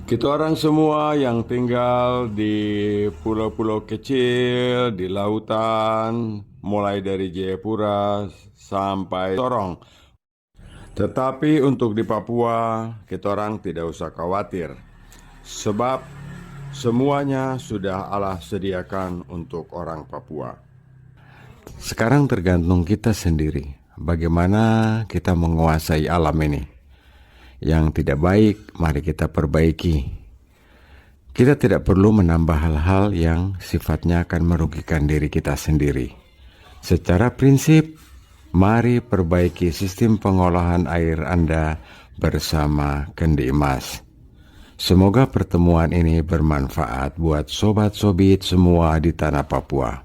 Kita orang semua yang tinggal di pulau-pulau kecil, di lautan, mulai dari Jayapura sampai Sorong. Tetapi untuk di Papua, kita orang tidak usah khawatir, sebab semuanya sudah Allah sediakan untuk orang Papua. Sekarang tergantung kita sendiri, bagaimana kita menguasai alam ini. Yang tidak baik, mari kita perbaiki. Kita tidak perlu menambah hal-hal yang sifatnya akan merugikan diri kita sendiri. Secara prinsip, mari perbaiki sistem pengolahan air Anda bersama Kendi Emas. Semoga pertemuan ini bermanfaat buat sobat-sobit semua di tanah Papua.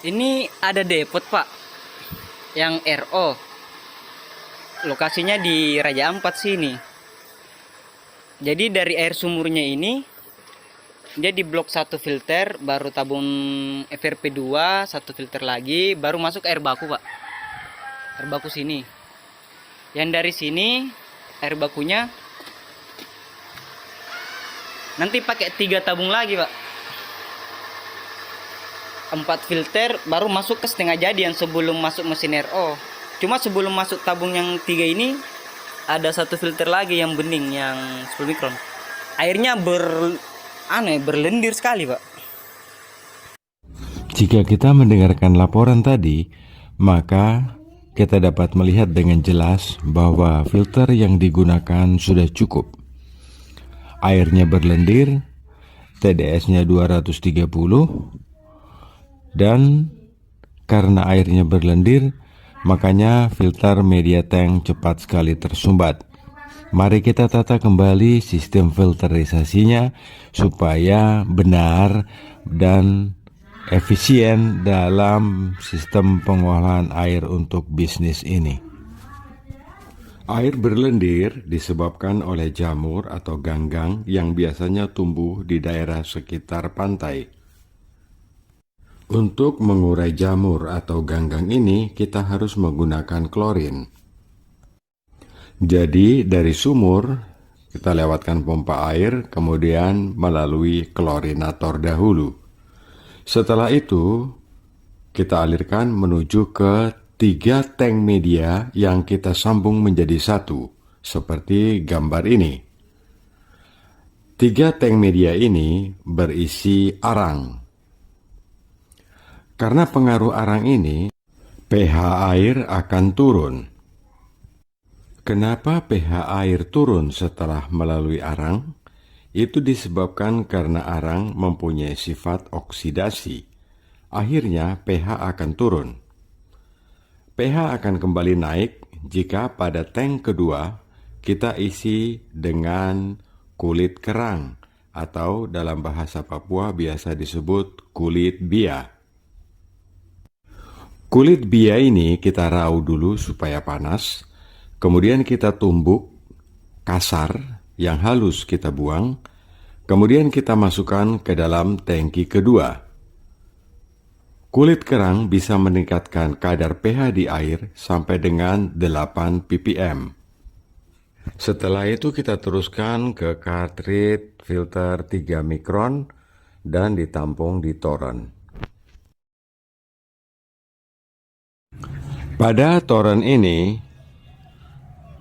Ini ada depot Pak, yang RO. Lokasinya di Raja Ampat sini. Jadi dari air sumurnya ini, dia di blok 1 filter, baru tabung FRP 2, 1 filter lagi, baru masuk air baku Pak. Air baku sini. Yang dari sini, air bakunya nanti pakai 3 tabung lagi Pak. 4 filter baru masuk ke setengah jadi yang sebelum masuk mesin RO. Cuma sebelum masuk tabung yang 3 ini ada 1 filter lagi yang bening yang 10 mikron. Airnya berlendir sekali, Pak. Jika kita mendengarkan laporan tadi, maka kita dapat melihat dengan jelas bahwa filter yang digunakan sudah cukup. Airnya berlendir, TDS-nya 230, dan karena airnya berlendir, makanya filter media tank cepat sekali tersumbat. Mari kita tata kembali sistem filterisasinya supaya benar dan efisien dalam sistem pengolahan air untuk bisnis ini. Air berlendir disebabkan oleh jamur atau ganggang yang biasanya tumbuh di daerah sekitar pantai. Untuk mengurai jamur atau ganggang ini, kita harus menggunakan klorin. Jadi, dari sumur, kita lewatkan pompa air, kemudian melalui klorinator dahulu. Setelah itu, kita alirkan menuju ke 3 tank media yang kita sambung menjadi satu, seperti gambar ini. 3 tank media ini berisi arang. Karena pengaruh arang ini, pH air akan turun. Kenapa pH air turun setelah melalui arang? Itu disebabkan karena arang mempunyai sifat oksidasi. Akhirnya pH akan turun. pH akan kembali naik jika pada tank kedua kita isi dengan kulit kerang atau dalam bahasa Papua biasa disebut kulit bia. Kulit bia ini kita rauh dulu supaya panas, kemudian kita tumbuk kasar yang halus kita buang, kemudian kita masukkan ke dalam tangki kedua. Kulit kerang bisa meningkatkan kadar pH di air sampai dengan 8 ppm. Setelah itu kita teruskan ke cartridge filter 3 mikron dan ditampung di toren. Pada toren ini,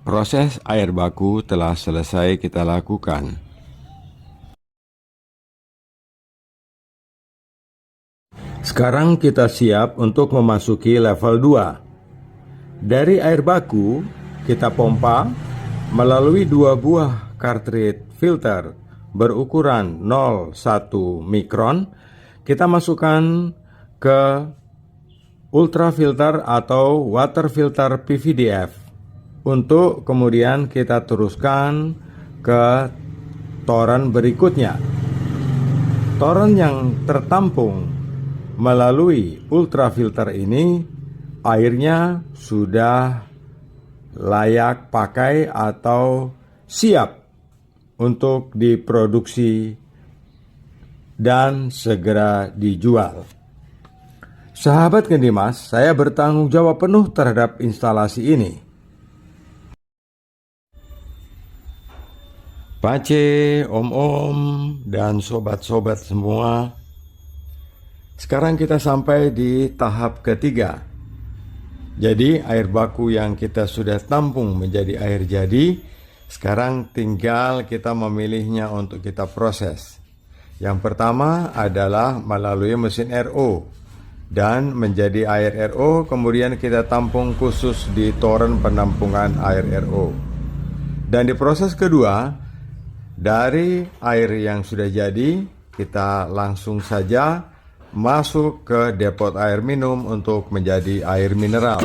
proses air baku telah selesai kita lakukan. Sekarang kita siap untuk memasuki level 2. Dari air baku, kita pompa melalui 2 buah cartridge filter berukuran 0,1 mikron. Kita masukkan ke ultrafilter atau water filter PVDF untuk kemudian kita teruskan ke toren berikutnya. Toren yang tertampung melalui ultrafilter ini airnya sudah layak pakai atau siap untuk diproduksi dan segera dijual. Sahabat Kendi Emas, saya bertanggung jawab penuh terhadap instalasi ini. Pace, om-om, dan sobat-sobat semua. Sekarang kita sampai di tahap ketiga. Jadi air baku yang kita sudah tampung menjadi air jadi, sekarang tinggal kita memilihnya untuk kita proses. Yang pertama adalah melalui mesin RO dan menjadi air RO, kemudian kita tampung khusus di toren penampungan air RO. Dan di proses kedua, dari air yang sudah jadi, kita langsung saja masuk ke depot air minum untuk menjadi air mineral.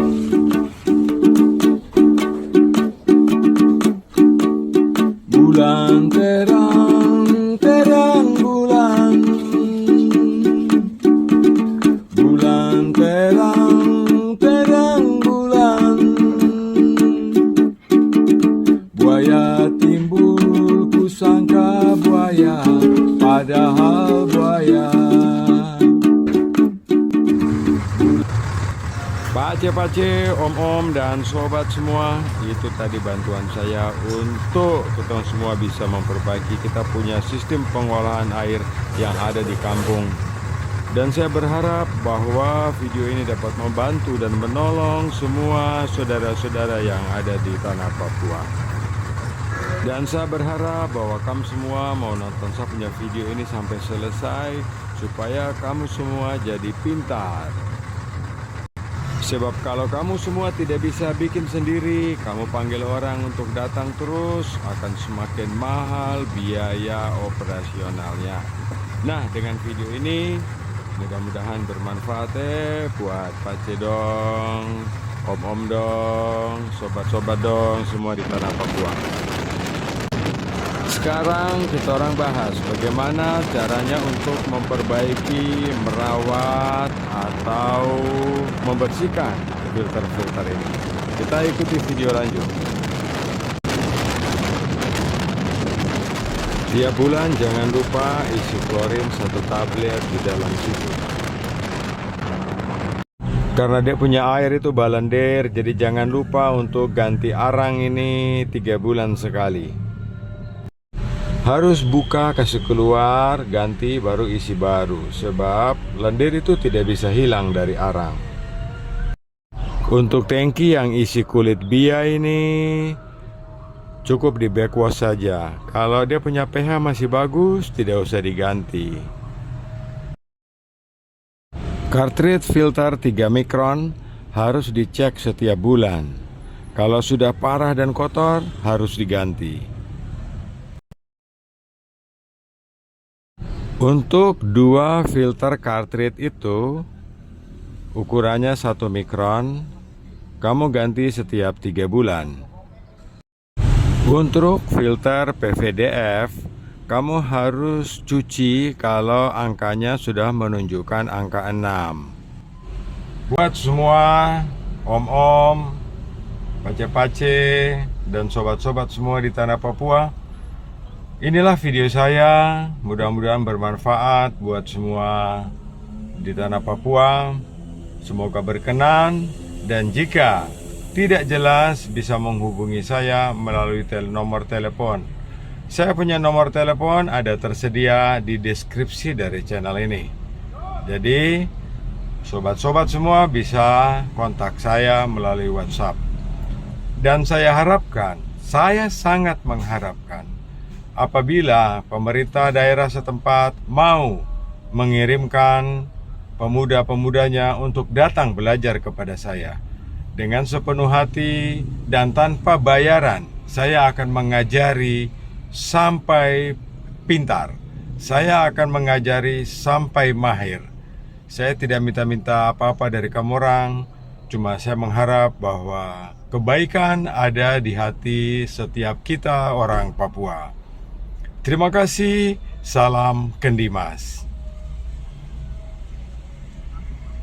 Bulan terang, terang bulan. Bulan terang, terang bulan. Buaya timbul, kusangka buaya, padahal buaya. Pace-pace, om-om, dan sobat semua, itu tadi bantuan saya untuk kita semua bisa memperbaiki kita punya sistem pengolahan air yang ada di kampung. Dan saya berharap bahwa video ini dapat membantu dan menolong semua saudara-saudara yang ada di tanah Papua. Dan saya berharap bahwa kamu semua mau nonton saya punya video ini sampai selesai, supaya kamu semua jadi pintar. Sebab kalau kamu semua tidak bisa bikin sendiri, kamu panggil orang untuk datang terus, akan semakin mahal biaya operasionalnya. Nah, dengan video ini mudah-mudahan bermanfaat buat Pace dong, om-om dong, sobat-sobat dong, semua di tanah Papua. Sekarang kita orang bahas bagaimana caranya untuk memperbaiki, merawat, atau membersihkan filter-filter ini. Kita ikuti video lanjut. Tiap bulan jangan lupa isi klorin 1 tablet di dalam situ. Karena dia punya air itu balendir, jadi jangan lupa untuk ganti arang ini 3 bulan sekali. Harus buka, kasih keluar, ganti, baru isi baru. Sebab lendir itu tidak bisa hilang dari arang. Untuk tangki yang isi kulit bia ini, cukup di backwash saja. Kalau dia punya pH masih bagus, tidak usah diganti. Cartridge filter 3 mikron harus dicek setiap bulan. Kalau sudah parah dan kotor, harus diganti. Untuk 2 filter cartridge itu ukurannya 1 mikron, kamu ganti setiap 3 bulan. Untuk filter PVDF, kamu harus cuci kalau angkanya sudah menunjukkan angka 6. Buat semua om-om, pace-pace, dan sobat-sobat semua di tanah Papua, inilah video saya, mudah-mudahan bermanfaat buat semua di tanah Papua. Semoga berkenan, dan jika tidak jelas bisa menghubungi saya melalui nomor telepon. Saya punya nomor telepon ada tersedia di deskripsi dari channel ini. Jadi sobat-sobat semua bisa kontak saya melalui WhatsApp. Dan saya harapkan, saya sangat mengharapkan, apabila pemerintah daerah setempat mau mengirimkan pemuda-pemudanya untuk datang belajar kepada saya dengan sepenuh hati dan tanpa bayaran, saya akan mengajari sampai pintar. Saya akan mengajari sampai mahir. Saya tidak minta-minta apa-apa dari kamu orang, cuma saya mengharap bahwa kebaikan ada di hati setiap kita orang Papua. Terima kasih, salam Kendimas.